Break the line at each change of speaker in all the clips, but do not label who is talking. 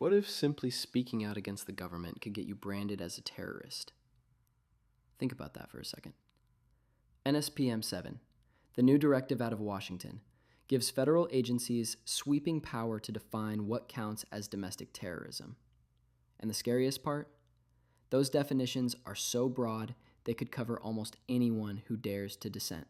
What if simply speaking out against the government could get you branded as a terrorist? Think about that for a second. NSPM 7, the new directive out of Washington, gives federal agencies sweeping power to define what counts as domestic terrorism. And the scariest part? Those definitions are so broad they could cover almost anyone who dares to dissent.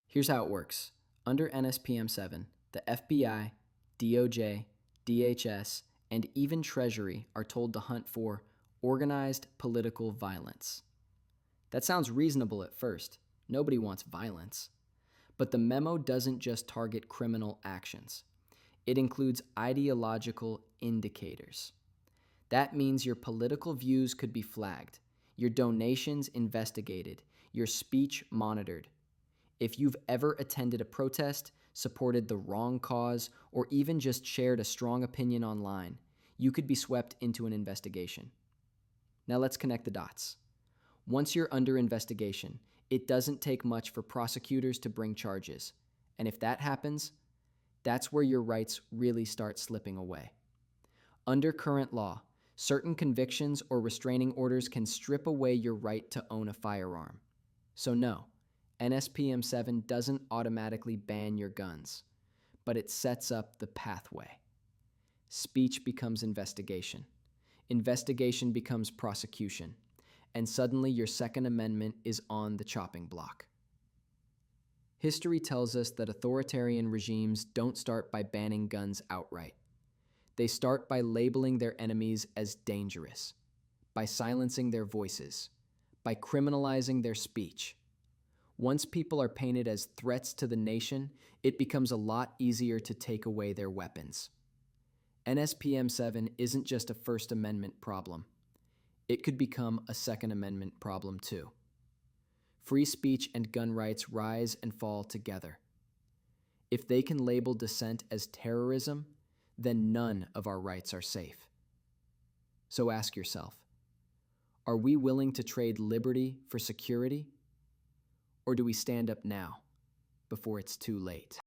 Here's how it works. Under NSPM 7, the FBI, DOJ, DHS, and even Treasury are told to hunt for organized political violence. That sounds reasonable at first. Nobody wants violence. But the memo doesn't just target criminal actions. It includes ideological indicators. That means your political views could be flagged, your donations investigated, your speech monitored. If you've ever attended a protest, supported the wrong cause, or even just shared a strong opinion online, you could be swept into an investigation. Now let's connect the dots. Once you're under investigation, it doesn't take much for prosecutors to bring charges. And if that happens, that's where your rights really start slipping away. Under current law, certain convictions or restraining orders can strip away your right to own a firearm. So no, NSPM 7 doesn't automatically ban your guns, but it sets up the pathway. Speech becomes investigation. Investigation becomes prosecution. And suddenly your Second Amendment is on the chopping block. History tells us that authoritarian regimes don't start by banning guns outright. They start by labeling their enemies as dangerous, by silencing their voices, by criminalizing their speech. Once people are painted as threats to the nation, it becomes a lot easier to take away their weapons. NSPM 7 isn't just a First Amendment problem. It could become a Second Amendment problem too. Free speech and gun rights rise and fall together. If they can label dissent as terrorism, then none of our rights are safe. So ask yourself, are we willing to trade liberty for security? Or do we stand up now, before it's too late?